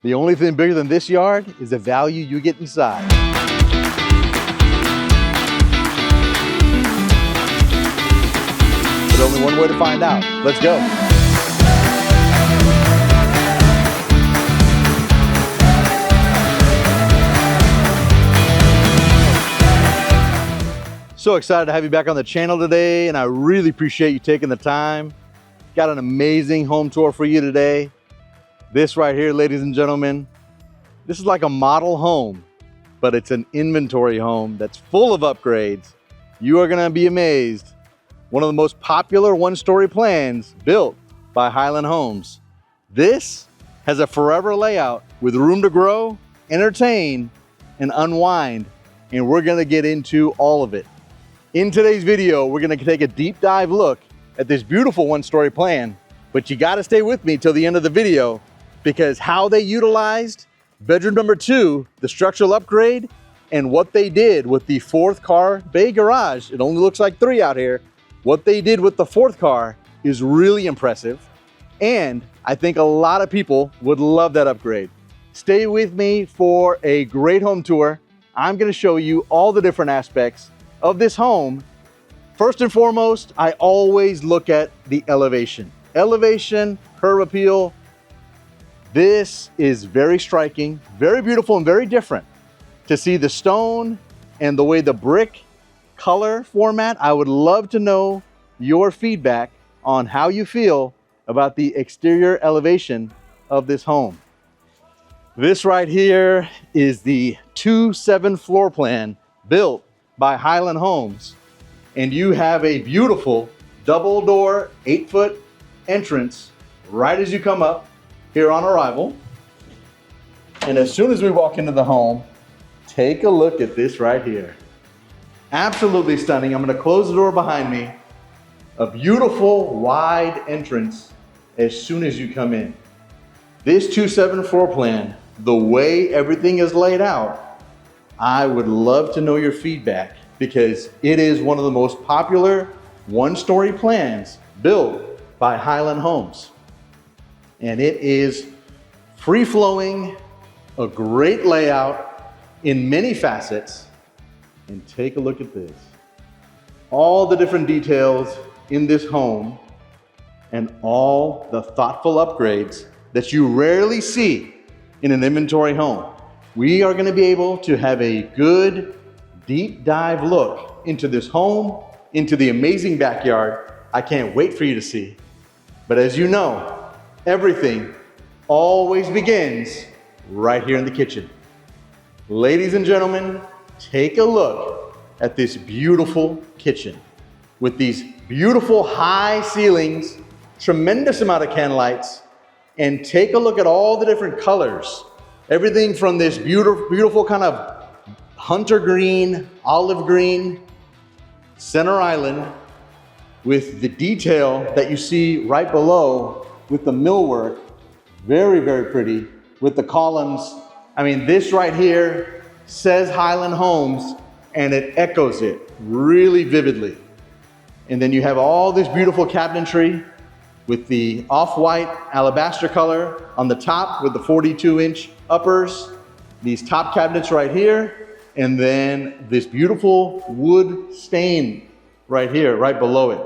The only thing bigger than this yard is the value you get inside. But only one way to find out. Let's go. So excited to have you back on the channel today, and I really appreciate you taking the time. Got an amazing home tour for you today. This right here, ladies and gentlemen, this is like a model home, but it's an inventory home that's full of upgrades. You are gonna be amazed. One of the most popular one-story plans built by Highland Homes. This has a forever layout with room to grow, entertain, and unwind, and we're gonna get into all of it. In today's video, we're gonna take a deep dive look at this beautiful one-story plan, but you gotta stay with me till the end of the video because how they utilized bedroom number 2, the structural upgrade, and what they did with the 4th car bay garage. It only looks like 3 out here. What they did with the 4th car is really impressive, and I think a lot of people would love that upgrade. Stay with me for a great home tour. I'm gonna show you all the different aspects of this home. First and foremost, I always look at the elevation. Elevation, curb appeal. This is very striking, very beautiful, and very different. To see the stone and the way the brick color format, I would love to know your feedback on how you feel about the exterior elevation of this home. This right here is the 2-7 floor plan built by Highland Homes, and you have a beautiful double door 8-foot entrance right as you come up here on arrival. And as soon as we walk into the home, take a look at this right here. Absolutely stunning. I'm going to close the door behind me. A beautiful wide entrance as soon as you come in. This 2-7 floor plan, the way everything is laid out, I would love to know your feedback because it is one of the most popular one-story plans built by Highland Homes. And it is free-flowing, a great layout in many facets. And take a look at this. All the different details in this home and all the thoughtful upgrades that you rarely see in an inventory home. We are going to be able to have a good deep dive look into this home, into the amazing backyard. I can't wait for you to see. But as you know, everything always begins right here in the kitchen. Ladies and gentlemen, take a look at this beautiful kitchen with these beautiful high ceilings, tremendous amount of candlelights, and take a look at all the different colors. Everything from this beautiful kind of hunter green, olive green, center island with the detail that you see right below with the millwork. Very, very pretty with the columns. I mean, this right here says Highland Homes and it echoes it really vividly. And then you have all this beautiful cabinetry with the off-white alabaster color on the top with the 42-inch uppers, these top cabinets right here, and then this beautiful wood stain right here, right below it,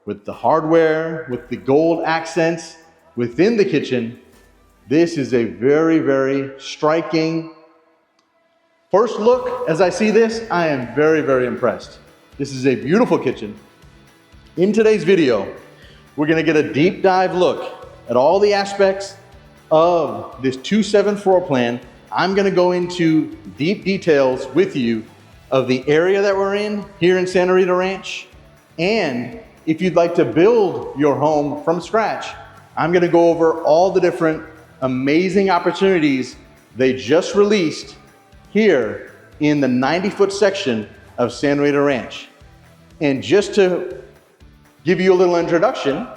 with the hardware, with the gold accents within the kitchen. This is a very, very striking first look. As I see this, I am very, very impressed. This is a beautiful kitchen. In today's video, we're gonna get a deep dive look at all the aspects of this 2-7 floor plan. I'm gonna go into deep details with you of the area that we're in here in Santa Rita Ranch. And if you'd like to build your home from scratch, I'm gonna go over all the different amazing opportunities they just released here in the 90-foot section of Santa Rita Ranch. And just to give you a little introduction,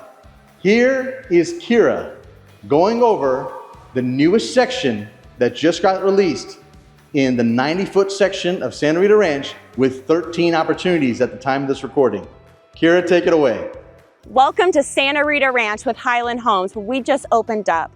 here is Kira going over the newest section that just got released in the 90-foot section of Santa Rita Ranch with 13 opportunities at the time of this recording. Kira, take it away. Welcome to Santa Rita Ranch with Highland Homes, where we just opened up.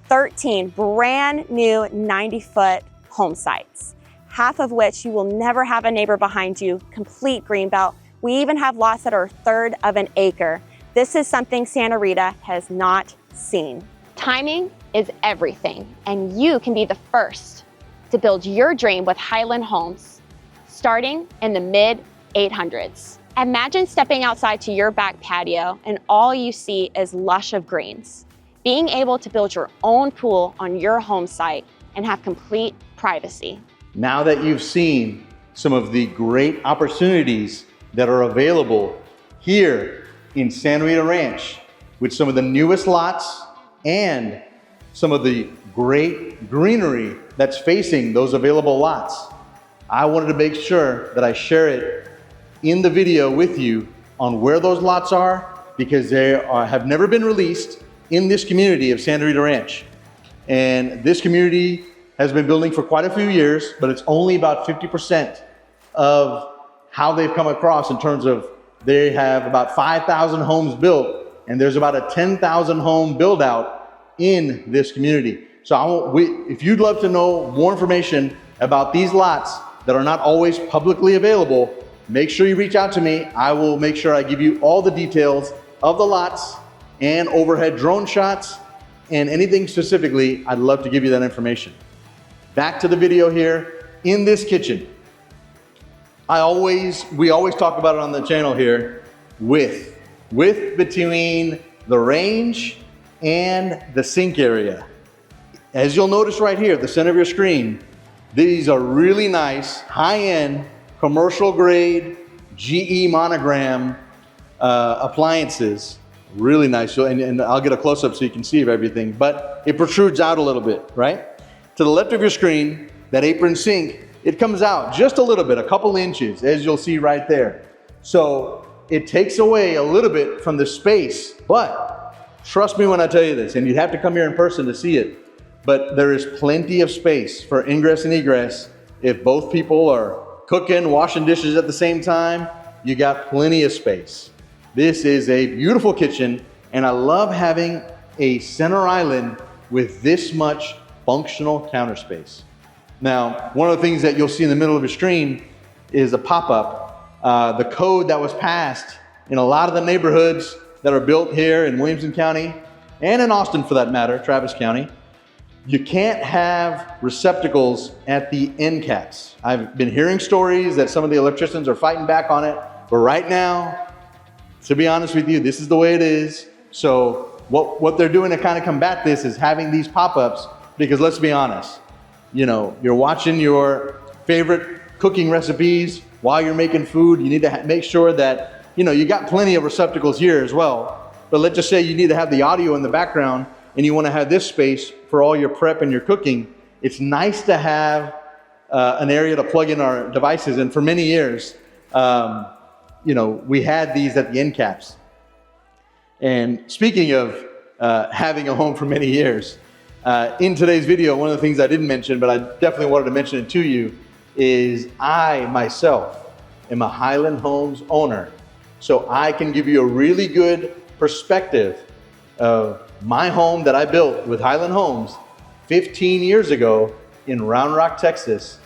13 brand new 90-foot home sites, half of which you will never have a neighbor behind you, complete greenbelt. We even have lots that are a third of an acre. This is something Santa Rita has not seen. Timing is everything, and you can be the first to build your dream with Highland Homes, starting in the mid-800s. Imagine stepping outside to your back patio and all you see is lush of greens. Being able to build your own pool on your home site and have complete privacy. Now that you've seen some of the great opportunities that are available here in Santa Rita Ranch with some of the newest lots and some of the great greenery that's facing those available lots, I wanted to make sure that I share it in the video with you on where those lots are, because they have never been released in this community of Santa Rita Ranch. And this community has been building for quite a few years, but it's only about 50% of how they've come across in terms of they have about 5,000 homes built, and there's about a 10,000 home build out in this community. So if you'd love to know more information about these lots that are not always publicly available, make sure you reach out to me. I will make sure I give you all the details of the lots and overhead drone shots and anything specifically. I'd love to give you that information. Back to the video here. In this kitchen, we always talk about it on the channel here, width between the range and the sink area. As you'll notice right here at the center of your screen, these are really nice, high-end, commercial grade, GE monogram appliances. Really nice, and I'll get a close-up so you can see everything, but it protrudes out a little bit, right? To the left of your screen, that apron sink, it comes out just a little bit, a couple inches, as you'll see right there. So it takes away a little bit from the space, but trust me when I tell you this, and you'd have to come here in person to see it, but there is plenty of space for ingress and egress. If both people are cooking, washing dishes at the same time, you got plenty of space. This is a beautiful kitchen, and I love having a center island with this much functional counter space. Now, one of the things that you'll see in the middle of your screen is a pop-up. The code that was passed in a lot of the neighborhoods that are built here in Williamson County, and in Austin for that matter, Travis County, you can't have receptacles at the end caps. I've been hearing stories that some of the electricians are fighting back on it, but right now, to be honest with you, this is the way it is. So what they're doing to kind of combat this is having these pop-ups, because let's be honest, you know, you're watching your favorite cooking recipes while you're making food. You need to make sure that, you know, you got plenty of receptacles here as well. But let's just say you need to have the audio in the background and you want to have this space for all your prep and your cooking. It's nice to have an area to plug in our devices. And for many years, you know, we had these at the end caps. And speaking of having a home for many years, in today's video, one of the things I didn't mention, but I definitely wanted to mention it to you, is I myself am a Highland Homes owner. So I can give you a really good perspective of my home that I built with Highland Homes 15 years ago in Round Rock, Texas.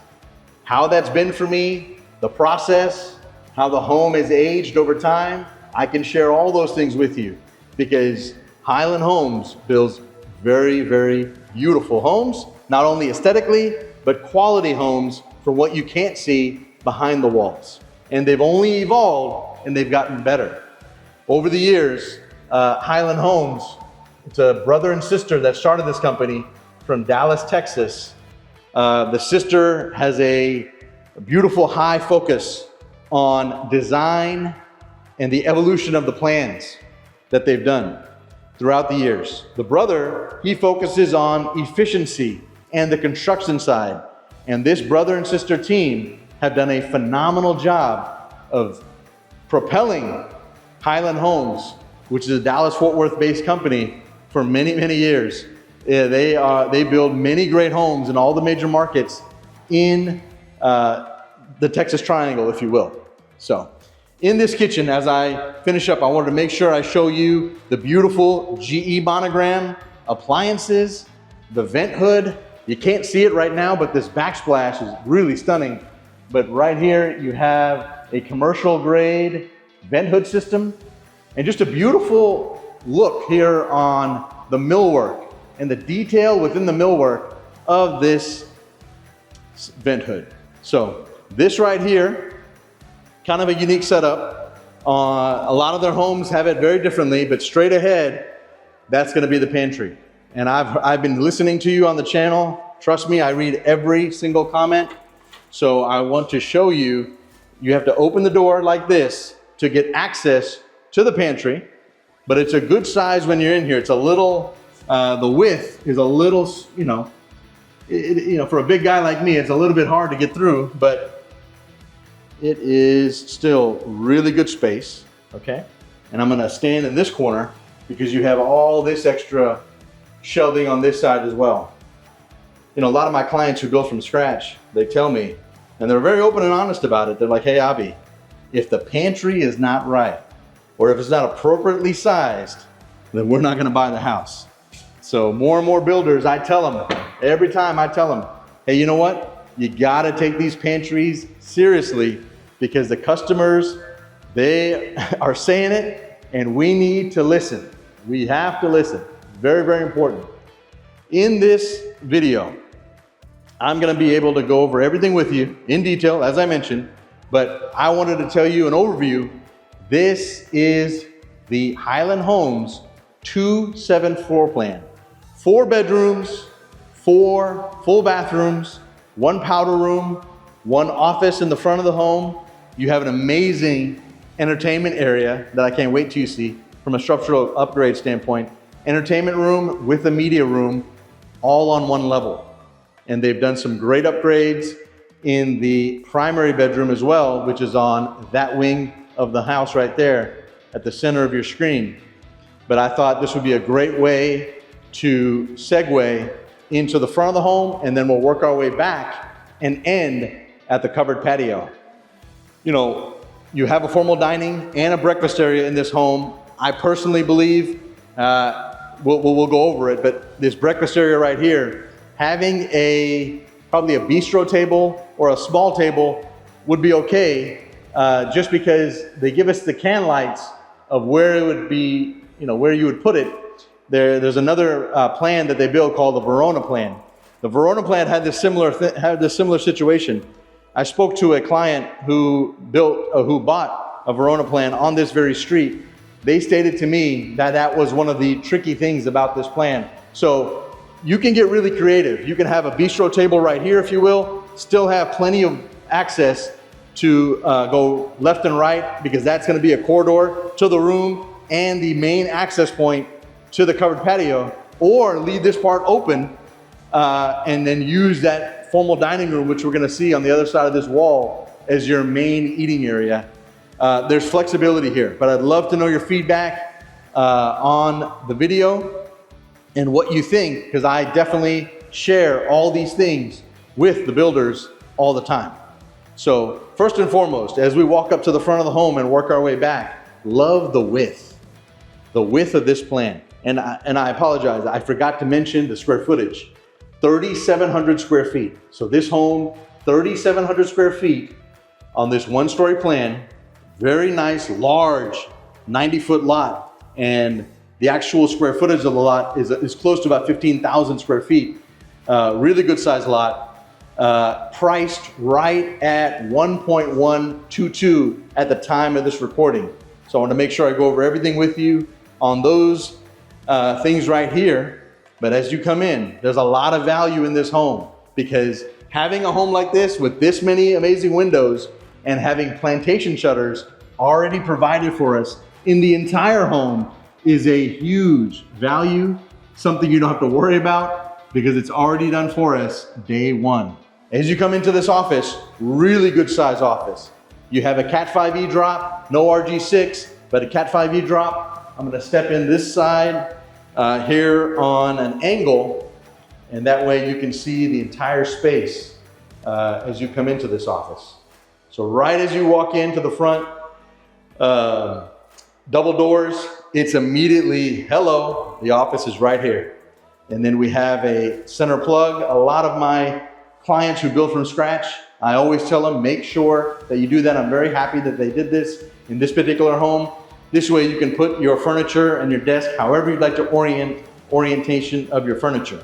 How that's been for me, the process, how the home has aged over time. I can share all those things with you because Highland Homes builds very, very beautiful homes, not only aesthetically, but quality homes for what you can't see behind the walls. And they've only evolved and they've gotten better. Over the years, Highland Homes, it's a brother and sister that started this company from Dallas, Texas. The sister has a beautiful high focus on design and the evolution of the plans that they've done throughout the years. The brother, he focuses on efficiency and the construction side. And this brother and sister team have done a phenomenal job of propelling Highland Homes, which is a Dallas-Fort Worth-based company, for many, many years. They build many great homes in all the major markets in the Texas Triangle, if you will. So, in this kitchen, as I finish up, I wanted to make sure I show you the beautiful GE monogram appliances The vent hood, you can't see it right now, but this backsplash is really stunning. But right here, you have a commercial grade vent hood system and just a beautiful look here on the millwork and the detail within the millwork of this vent hood. So this right here, kind of a unique setup. A lot of their homes have it very differently, but straight ahead, that's gonna be the pantry. And I've been listening to you on the channel. Trust me, I read every single comment. So I want to show you, you have to open the door like this to get access to the pantry, but it's a good size when you're in here. It's a little, the width is a little, for a big guy like me, it's a little bit hard to get through, but it is still really good space, okay? And I'm gonna stand in this corner because you have all this extra shelving on this side as well. A lot of my clients who build from scratch, they tell me, and they're very open and honest about it. They're like, hey, Avi, if the pantry is not right, or if it's not appropriately sized, then we're not gonna buy the house. So more and more builders, I tell them, every time I tell them, hey, you know what? You gotta take these pantries seriously because the customers, they are saying it and we need to listen. We have to listen. Very, very important. In this video, I'm gonna be able to go over everything with you in detail, as I mentioned, but I wanted to tell you an overview. This is the Highland Homes 2-7 floor plan. 4 bedrooms, 4 full bathrooms, 1 powder room, 1 office in the front of the home. You have an amazing entertainment area that I can't wait till you see from a structural upgrade standpoint. Entertainment room with a media room, all on 1 level. And they've done some great upgrades in the primary bedroom as well, which is on that wing of the house right there at the center of your screen. But I thought this would be a great way to segue into the front of the home, and then we'll work our way back and end at the covered patio. You have a formal dining and a breakfast area in this home. I personally believe, we'll go over it, but this breakfast area right here, having probably a bistro table or a small table would be okay, just because they give us the can lights of where it would be, where you would put it. There's another plan that they built called the Verona plan. The Verona plan had this similar situation. I spoke to a client who bought a Verona plan on this very street. They stated to me that that was one of the tricky things about this plan. So you can get really creative. You can have a bistro table right here, if you will, still have plenty of access to go left and right, because that's gonna be a corridor to the room and the main access point to the covered patio, or leave this part open and then use that formal dining room, which we're gonna see on the other side of this wall, as your main eating area. There's flexibility here, but I'd love to know your feedback on the video and what you think, because I definitely share all these things with the builders all the time. So first and foremost, as we walk up to the front of the home and work our way back, love the width of this plan. And I apologize, I forgot to mention the square footage, 3,700 square feet. So this home, 3,700 square feet on this 1-story plan, very nice, large, 90-foot lot. And the actual square footage of the lot is close to about 15,000 square feet. Really good sized lot. Priced right at 1.122 at the time of this recording. So I want to make sure I go over everything with you on those things right here. But as you come in, there's a lot of value in this home, because having a home like this with this many amazing windows and having plantation shutters already provided for us in the entire home is a huge value, something you don't have to worry about because it's already done for us day one. As you come into this office, really good size office. You have a Cat 5e drop, no RG6, but a Cat 5e drop. I'm gonna step in this side here on an angle, and that way you can see the entire space as you come into this office. So right as you walk into the front, double doors, it's immediately, hello, the office is right here. And then we have a center plug. A lot of my clients who build from scratch, I always tell them, make sure that you do that. I'm very happy that they did this in this particular home. This way you can put your furniture and your desk however you'd like to orientation of your furniture.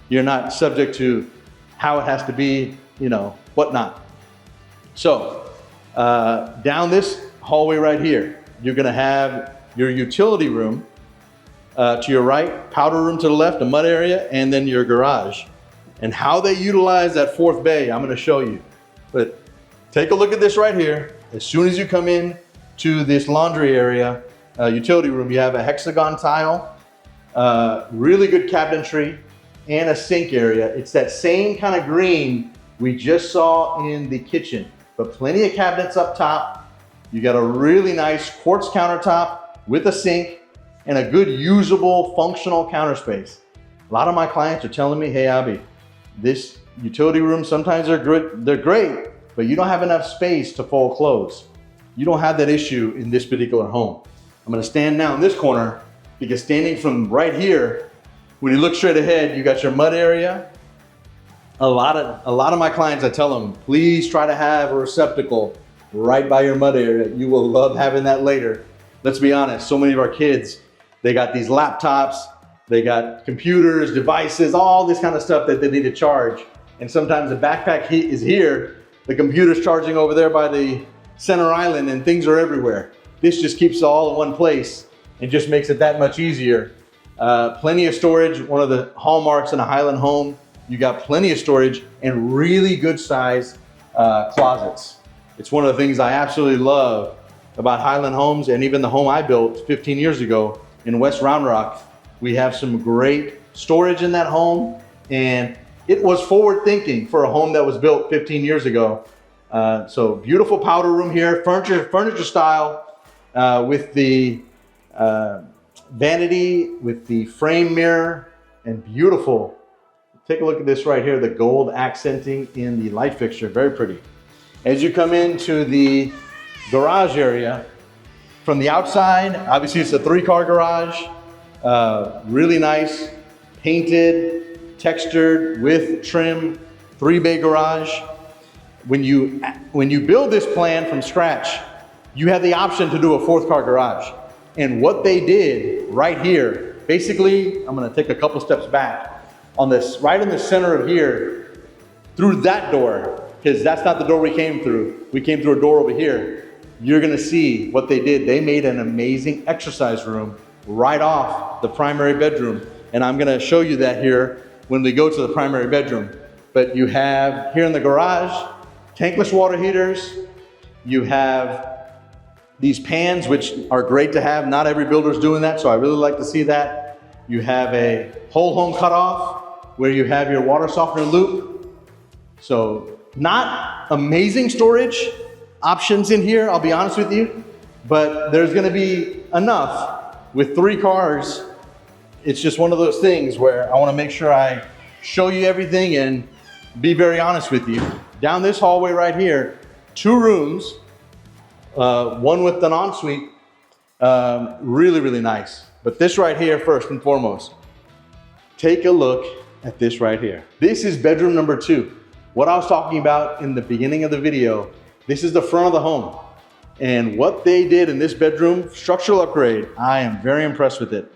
You're not subject to how it has to be, you know, whatnot. So down this hallway right here, you're gonna have your utility room to your right, powder room to the left, a mud area, and then your garage. And how they utilize that fourth bay, I'm gonna show you. But take a look at this right here. As soon as you come in to this laundry area, utility room, you have a hexagon tile, really good cabinetry, and a sink area. It's that same kind of green we just saw in the kitchen, but plenty of cabinets up top. You got a really nice quartz countertop with a sink and a good usable functional counter space. A lot of my clients are telling me, hey Abby, this utility room, sometimes they're great, but you don't have enough space to fold clothes. You don't have that issue in this particular home. I'm gonna stand now in this corner because standing from right here, when you look straight ahead, you got your mud area. A lot of my clients, I tell them, please try to have a receptacle right by your mud area. You will love having that later. Let's be honest, so many of our kids, they got these laptops, they got computers, devices, all this kind of stuff that they need to charge. And sometimes the backpack is here, the computer's charging over there by the center island, and things are everywhere. This just keeps it all in one place and just makes it that much easier. Plenty of storage, one of the hallmarks in a Highland home. You got plenty of storage and really good size closets. It's one of the things I absolutely love about Highland Homes, and even the home I built 15 years ago in West Round Rock. We have some great storage in that home, and it was forward thinking for a home that was built 15 years ago. So beautiful powder room here, furniture style with the vanity, with the frame mirror, and beautiful. Take a look at this right here, the gold accenting in the light fixture, very pretty. As you come into the garage area, from the outside, obviously it's a 3-car garage, really nice, painted, textured with trim, 3-bay garage. When you build this plan from scratch, you have the option to do a 4th-car garage. And what they did right here, basically, I'm gonna take a couple steps back, on this, right in the center of here, through that door, because that's not the door we came through. We came through a door over here. You're gonna see what they did. They made an amazing exercise room right off the primary bedroom. And I'm gonna show you that here when we go to the primary bedroom. But you have here in the garage, tankless water heaters. You have these pans, which are great to have. Not every builder's doing that, so I really like to see that. You have a whole home cutoff where you have your water softener loop. So not amazing storage options in here, I'll be honest with you, but there's gonna be enough. With 3 cars, it's just one of those things where I wanna make sure I show you everything and be very honest with you. Down this hallway right here, 2 rooms, one with an ensuite, really, really nice. But this right here, first and foremost, take a look at this right here. This is bedroom number 2. What I was talking about in the beginning of the video, this is the front of the home. And what they did in this bedroom, structural upgrade, I am very impressed with it.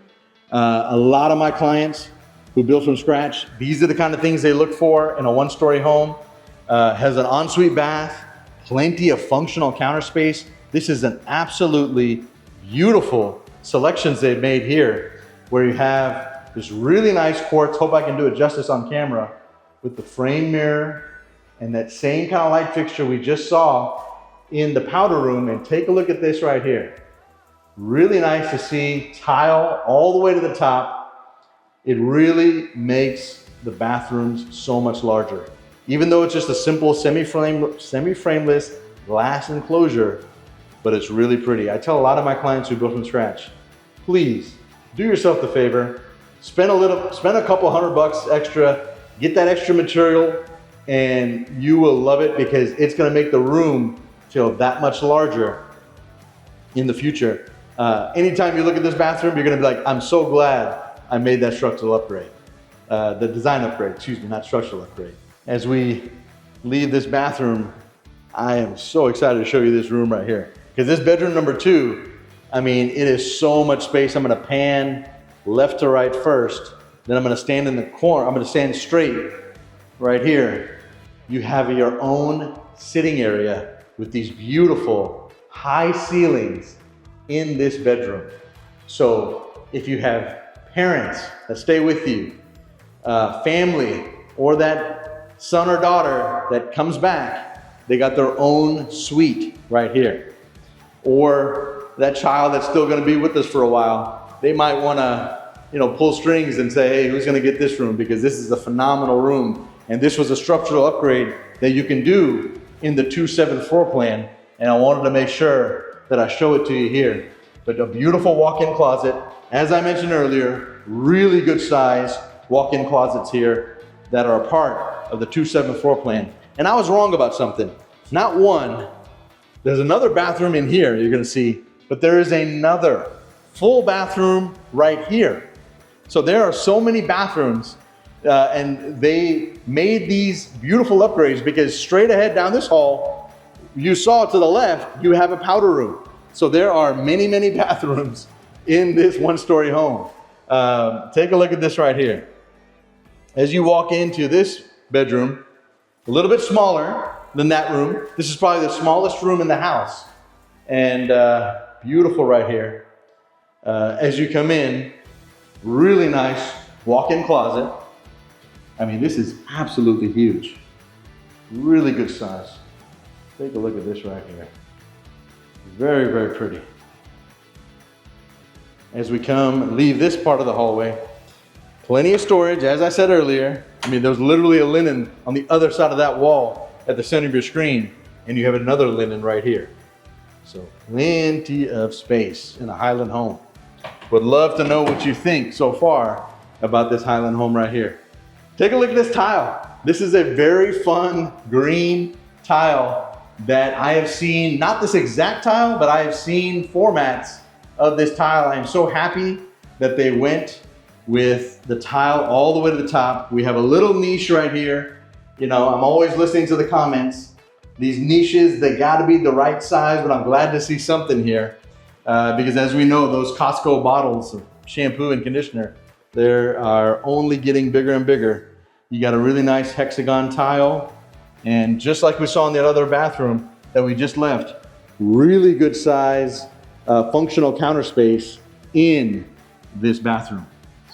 A lot of my clients who build from scratch, these are the kind of things they look for in a 1-story home. Has an ensuite bath, plenty of functional counter space. This is an absolutely beautiful selections they've made here, where you have this really nice quartz, hope I can do it justice on camera, with the frame mirror and that same kind of light fixture we just saw in the powder room. And take a look at this right here. Really nice to see tile all the way to the top. It really makes the bathrooms so much larger. Even though it's just a simple semi-frameless glass enclosure, but it's really pretty. I tell a lot of my clients who build from scratch, please do yourself the favor, spend a couple $100 extra, get that extra material, and you will love it because it's gonna make the room feel that much larger in the future. Anytime you look at this bathroom, you're gonna be like, I'm so glad I made that structural upgrade. the design upgrade, excuse me, not structural upgrade. As we leave this bathroom, I am so excited to show you this room right here. Because this bedroom number 2, I mean, it is so much space. I'm gonna pan left to right first, then I'm gonna stand in the corner, I'm gonna stand straight right here. You have your own sitting area with these beautiful high ceilings in this bedroom. So if you have parents that stay with you, family, or that son or daughter that comes back, they got their own suite right here. Or that child that's still gonna be with us for a while, they might wanna pull strings and say, hey, who's gonna get this room? Because this is a phenomenal room. And this was a structural upgrade that you can do in the 2-7 floor plan. And I wanted to make sure that I show it to you here. But a beautiful walk-in closet. As I mentioned earlier, really good size walk-in closets here that are a part of the 2-7 floor plan. And I was wrong about something. Not one, there's another bathroom in here you're gonna see, but there is another full bathroom right here. So there are so many bathrooms and they made these beautiful upgrades because straight ahead down this hall, you saw to the left, you have a powder room. So there are many, many bathrooms in this 1-story home. Take a look at this right here. As you walk into this bedroom, a little bit smaller than that room. This is probably the smallest room in the house. And beautiful right here. As you come in, really nice walk-in closet. I mean, this is absolutely huge. Really good size. Take a look at this right here. Very, very pretty. As we leave this part of the hallway, plenty of storage, as I said earlier. I mean, there's literally a linen on the other side of that wall at the center of your screen, and you have another linen right here. So plenty of space in a Highland home. Would love to know what you think so far about this Highland home right here. Take a look at this tile. This is a very fun green tile that I have seen, not this exact tile, but I have seen formats of this tile. I am so happy that they went with the tile all the way to the top. We have a little niche right here. I'm always listening to the comments. These niches, they gotta be the right size, but I'm glad to see something here. Because as we know, those Costco bottles of shampoo and conditioner, they are only getting bigger and bigger. You got a really nice hexagon tile. And just like we saw in that other bathroom that we just left, really good size, functional counter space in this bathroom.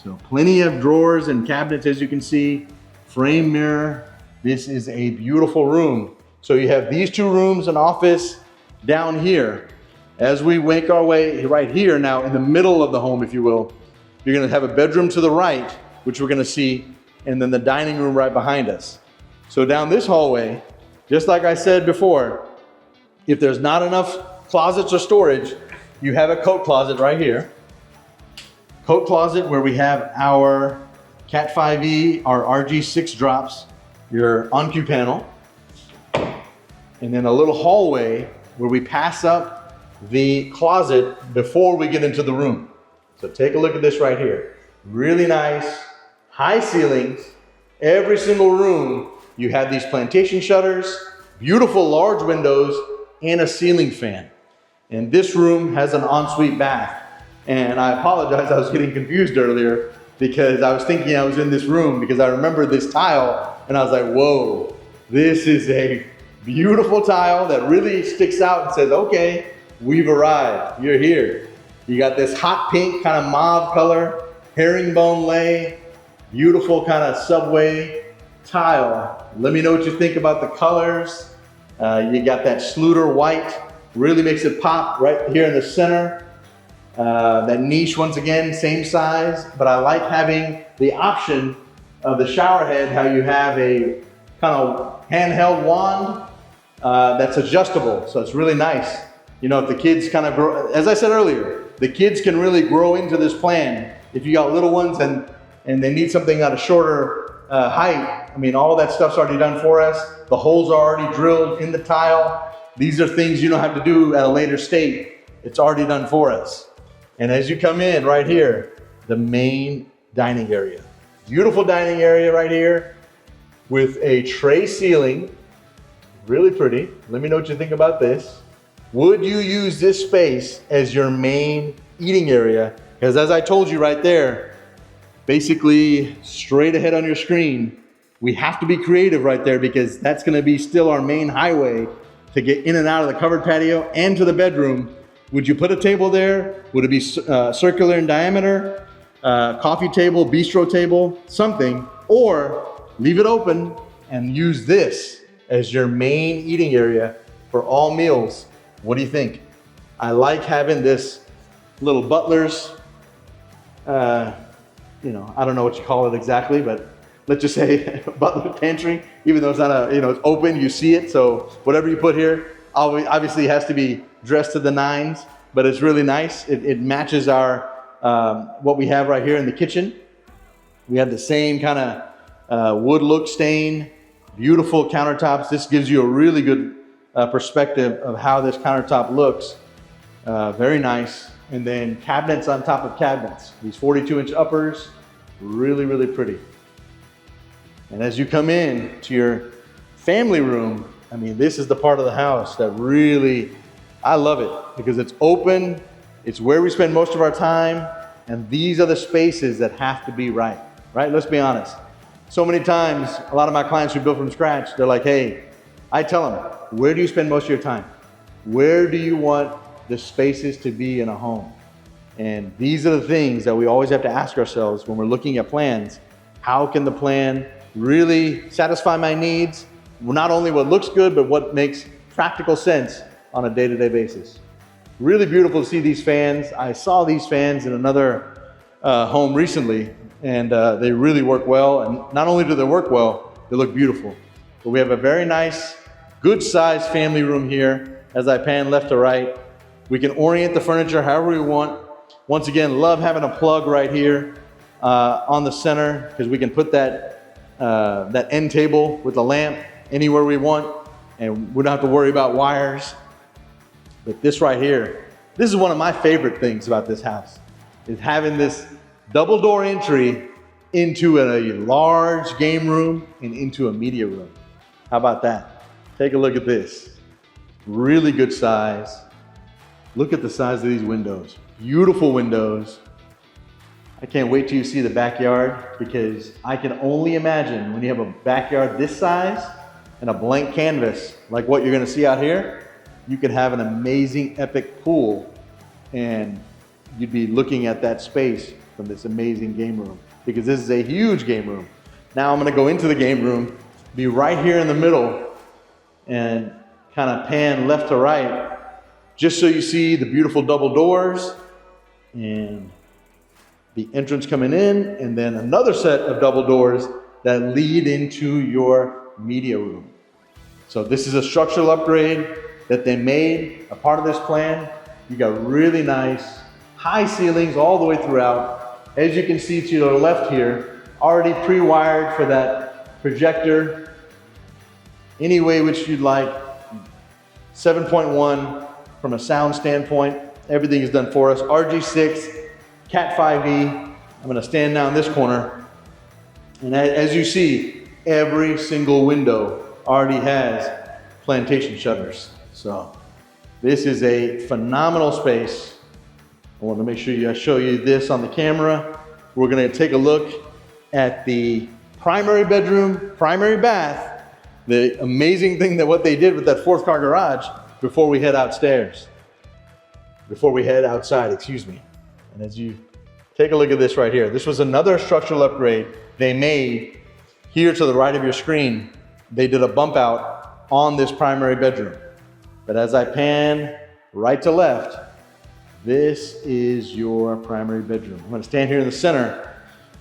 So plenty of drawers and cabinets, as you can see, frame mirror. This is a beautiful room. So you have these 2 rooms, an office down here. As we make our way right here now in the middle of the home, if you will, you're gonna have a bedroom to the right, which we're gonna see, and then the dining room right behind us. So down this hallway, just like I said before, if there's not enough closets or storage, you have a coat closet right here. Coat closet where we have our Cat 5e, our RG6 drops, your OnCue panel, and then a little hallway where we pass up the closet before we get into the room. So take a look at this right here. Really nice, high ceilings. Every single room, you have these plantation shutters, beautiful large windows, and a ceiling fan. And this room has an ensuite bath. And I apologize, I was getting confused earlier because I was thinking I was in this room because I remember this tile and I was like, whoa, this is a beautiful tile that really sticks out and says, okay, we've arrived, you're here. You got this hot pink kind of mauve color, herringbone lay, beautiful kind of subway tile. Let me know what you think about the colors. You got that Schluter white, really makes it pop right here in the center. That niche, once again, same size, but I like having the option of the shower head, how you have a kind of handheld wand that's adjustable, so it's really nice. If the kids kind of grow, as I said earlier, the kids can really grow into this plan. If you got little ones and they need something at a shorter height, I mean, all that stuff's already done for us. The holes are already drilled in the tile. These are things you don't have to do at a later state. It's already done for us. And as you come in right here, the main dining area. Beautiful dining area right here with a tray ceiling. Really pretty. Let me know what you think about this. Would you use this space as your main eating area? Because as I told you right there, basically straight ahead on your screen, we have to be creative right there because that's gonna be still our main highway to get in and out of the covered patio and to the bedroom. Would you put a table there? Would it be circular in diameter? Coffee table, bistro table, something, or leave it open and use this as your main eating area for all meals. What do you think? I like having this little butler's, I don't know what you call it exactly, but let's just say butler pantry, even though it's not it's open, you see it. So whatever you put here, obviously has to be dressed to the nines, but it's really nice. It matches our, what we have right here in the kitchen. We have the same kind of wood look stain, beautiful countertops. This gives you a really good perspective of how this countertop looks. Very nice. And then cabinets on top of cabinets. These 42-inch uppers, really, really pretty. And as you come in to your family room, I mean, this is the part of the house that really, I love it because it's open. It's where we spend most of our time. And these are the spaces that have to be right? Let's be honest. So many times, a lot of my clients who build from scratch, they're like, hey, I tell them, where do you spend most of your time? Where do you want the spaces to be in a home? And these are the things that we always have to ask ourselves when we're looking at plans. How can the plan really satisfy my needs? Not only what looks good, but what makes practical sense on a day-to-day basis. Really beautiful to see these fans. I saw these fans in another home recently, and they really work well. And not only do they work well, they look beautiful. But we have a very nice, good-sized family room here. As I pan left to right, we can orient the furniture however we want. Once again, love having a plug right here on the center because we can put that end table with the lamp anywhere we want, and we don't have to worry about wires. But this right here, this is one of my favorite things about this house, is having this double door entry into a large game room and into a media room. How about that? Take a look at this. Really good size. Look at the size of these windows. Beautiful windows. I can't wait till you see the backyard because I can only imagine when you have a backyard this size and a blank canvas like what you're gonna see out here, you could have an amazing epic pool and you'd be looking at that space from this amazing game room because this is a huge game room. Now I'm gonna go into the game room, be right here in the middle and kind of pan left to right just so you see the beautiful double doors and the entrance coming in, and then another set of double doors that lead into your media room. So this is a structural upgrade that they made a part of this plan. You got really nice high ceilings all the way throughout. As you can see to your left here, already pre-wired for that projector any way which you'd like. 7.1 from a sound standpoint. Everything is done for us. RG6, Cat 5e. I'm gonna stand now in this corner. And as you see, every single window already has plantation shutters. So this is a phenomenal space. I want to make sure I show you this on the camera. We're gonna take a look at the primary bedroom, primary bath, the amazing thing that what they did with that 4th car garage before we head upstairs. Before we head outside, excuse me. And as you take a look at this right here, this was another structural upgrade they made here to the right of your screen. They did a bump out on this primary bedroom. But as I pan right to left, this is your primary bedroom. I'm gonna stand here in the center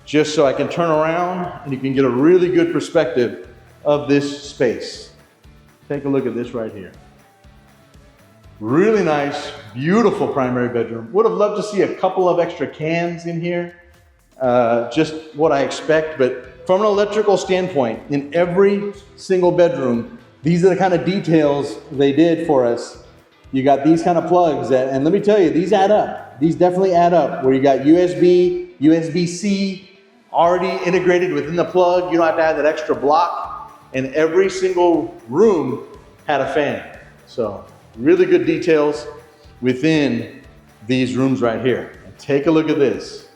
just so I can turn around and you can get a really good perspective of this space. Take a look at this right here. Really nice, beautiful primary bedroom. Would have loved to see a couple of extra cans in here. Just what I expect, but from an electrical standpoint, in every single bedroom, these are the kind of details they did for us. You got these kind of plugs and let me tell you, these add up. These definitely add up where you got USB, USB-C, already integrated within the plug. You don't have to add that extra block. And every single room had a fan. So really good details within these rooms right here. And take a look at this.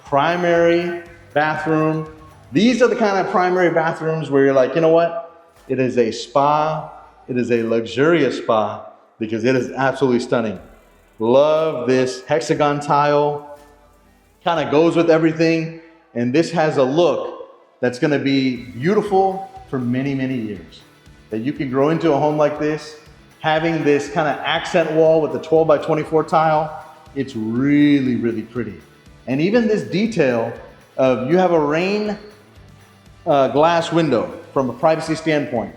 Primary bathroom. These are the kind of primary bathrooms where you're like, you know what? It is a spa. It is a luxurious spa because it is absolutely stunning. Love this hexagon tile. Kind of goes with everything. And this has a look that's gonna be beautiful for many, many years. That you can grow into a home like this, having this kind of accent wall with the 12 by 24 tile, it's really, really pretty. And even this detail of you have a rain glass window from a privacy standpoint,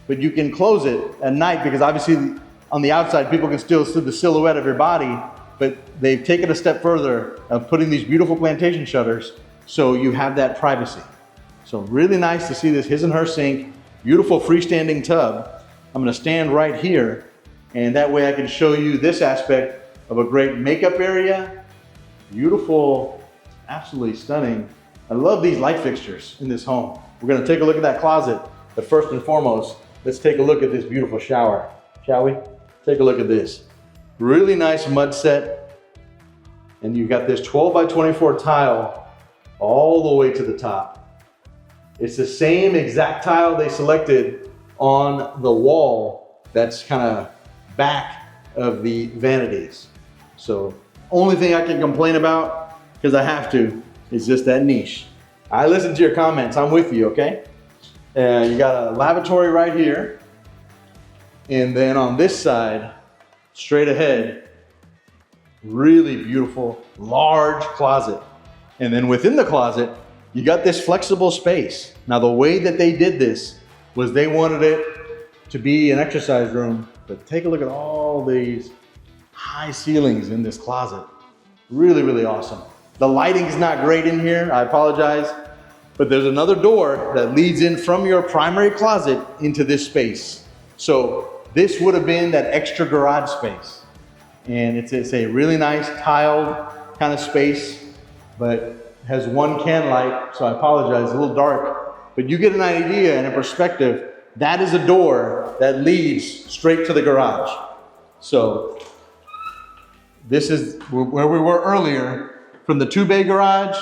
but you can close it at night because obviously on the outside, people can still see the silhouette of your body, but they've taken a step further of putting these beautiful plantation shutters so you have that privacy. So really nice to see this his and her sink, beautiful freestanding tub. I'm gonna stand right here and that way I can show you this aspect of a great makeup area. Beautiful, absolutely stunning. I love these light fixtures in this home. We're gonna take a look at that closet, but first and foremost, let's take a look at this beautiful shower, shall we? Take a look at this. Really nice mud set. And you've got this 12 by 24 tile all the way to the top. It's the same exact tile they selected on the wall that's kind of back of the vanities. So only thing I can complain about, because I have to, is just that niche. I listen to your comments, I'm with you, okay? And you got a lavatory right here. And then on this side, straight ahead, really beautiful, large closet. And then within the closet, you got this flexible space. Now the way that they did this was they wanted it to be an exercise room, but take a look at all these high ceilings in this closet. Really, really awesome. The lighting's not great in here, I apologize, but there's another door that leads in from your primary closet into this space. So this would have been that extra garage space. And it's a really nice tiled kind of space, but has one can light, so I apologize, a little dark. But you get an idea and a perspective. That is a door that leads straight to the garage. So this is where we were earlier, from the 2-bay garage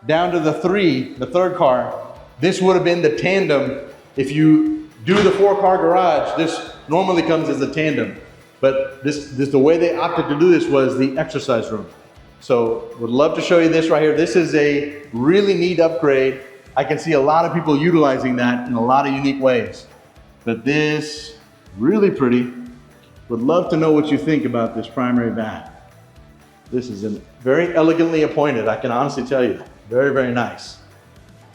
down to the third car. This would have been the tandem. If you do the 4-car garage, this normally comes as a tandem. But the way they opted to do this was the exercise room. So would love to show you this right here. This is a really neat upgrade. I can see a lot of people utilizing that in a lot of unique ways. But this, really pretty. Would love to know what you think about this primary bath. This is very elegantly appointed, I can honestly tell you. Very, very nice.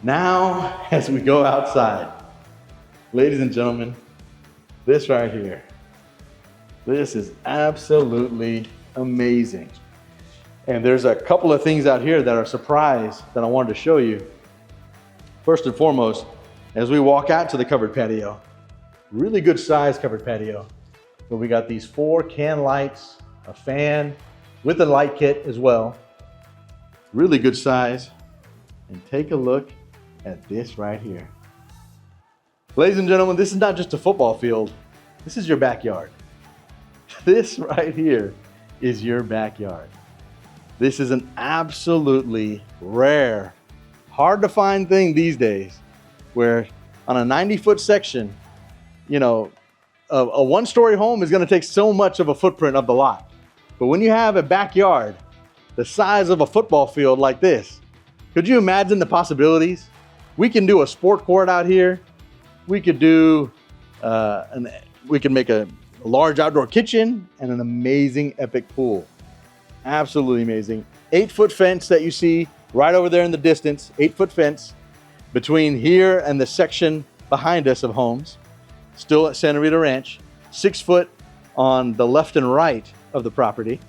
Now, as we go outside, ladies and gentlemen, this right here. This is absolutely amazing. And there's a couple of things out here that are a surprise that I wanted to show you. First and foremost, as we walk out to the covered patio, really good size covered patio, where we got these 4 can lights, a fan with a light kit as well. Really good size. And take a look at this right here. Ladies and gentlemen, this is not just a football field. This is your backyard. This right here is your backyard. This is an absolutely rare, hard to find thing these days, where on a 90-foot section, you know, a 1-story home is going to take so much of a footprint of the lot. But when you have a backyard the size of a football field like this, could you imagine the possibilities? We can do a sport court out here. We could do, we can make a large outdoor kitchen and an amazing epic pool. Absolutely amazing. 8-foot fence that you see right over there in the distance, 8-foot fence between here and the section behind us of homes, still at Santa Rita Ranch, 6 foot on the left and right of the property.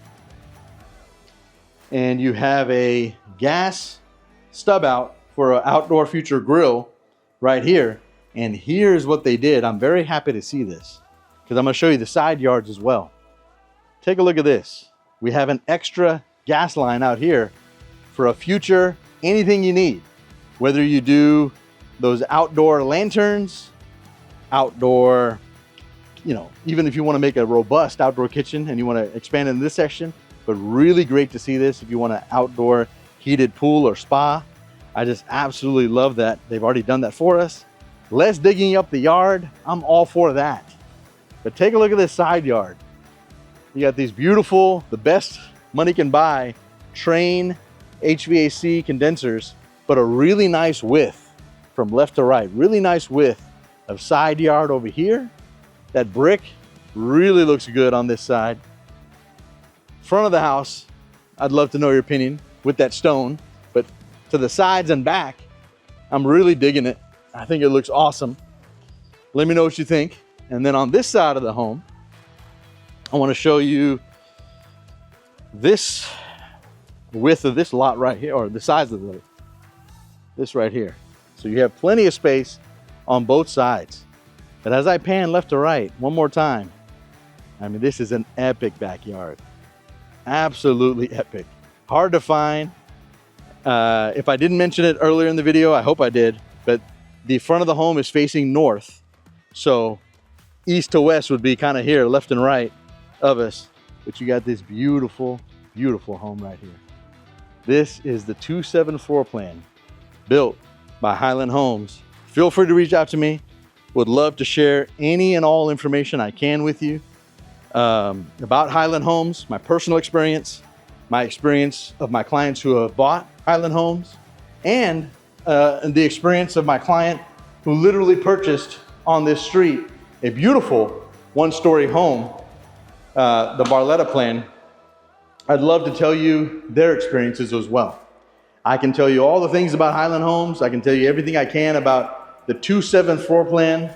And you have a gas stub out for an outdoor future grill right here. And here's what they did. I'm very happy to see this because I'm going to show you the side yards as well. Take a look at this. We have an extra gas line out here for a future anything you need. Whether you do those outdoor lanterns, outdoor, even if you want to make a robust outdoor kitchen and you want to expand in this section, but really great to see this if you want an outdoor heated pool or spa. I just absolutely love that. They've already done that for us. Less digging up the yard, I'm all for that. But take a look at this side yard. You got these beautiful, the best money can buy, Train HVAC condensers, but a really nice width from left to right. Really nice width of side yard over here. That brick really looks good on this side. Front of the house, I'd love to know your opinion with that stone, but to the sides and back, I'm really digging it. I think it looks awesome. Let me know what you think. And then on this side of the home, I want to show you this width of this lot right here, or the size of this right here. So you have plenty of space on both sides. But as I pan left to right, one more time, I mean, this is an epic backyard. Absolutely epic. Hard to find. If I didn't mention it earlier in the video, I hope I did, but the front of the home is facing north. So east to west would be kind of here, left and right of us. But you got this beautiful, beautiful home right here. This is the 2.7 floor plan built by Highland Homes. Feel free to reach out to me. Would love to share any and all information I can with you about Highland Homes, my personal experience, my experience of my clients who have bought Highland Homes, and the experience of my client who literally purchased on this street a beautiful one-story home, the Barletta plan. I'd love to tell you their experiences as well. I can tell you all the things about Highland Homes. I can tell you everything I can about the 2.7 floor plan.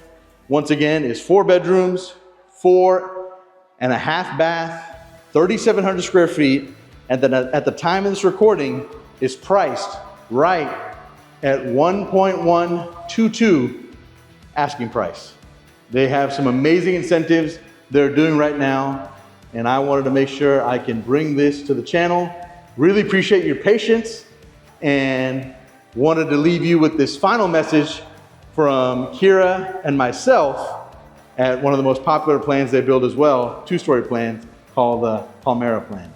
Once again, is 4 bedrooms, 4.5 bath, 3,700 square feet. And then at the time of this recording is priced right at 1.122 asking price. They have some amazing incentives they're doing right now, and I wanted to make sure I can bring this to the channel. Really appreciate your patience and wanted to leave you with this final message from Kira and myself at one of the most popular plans they build as well, 2-story plans called the Palmera plan.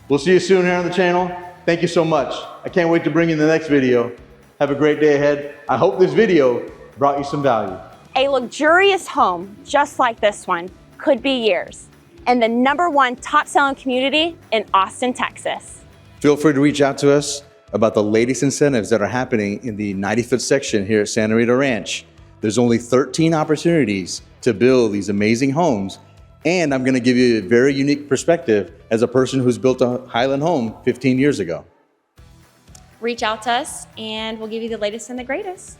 We'll see you soon here on the channel. Thank you so much. I can't wait to bring you the next video. Have a great day ahead. I hope this video brought you some value. A luxurious home just like this one could be yours in the #1 top selling community in Austin, Texas. Feel free to reach out to us about the latest incentives that are happening in the 90-foot section here at Santa Rita Ranch. There's only 13 opportunities to build these amazing homes, and I'm gonna give you a very unique perspective as a person who's built a Highland home 15 years ago. Reach out to us and we'll give you the latest and the greatest.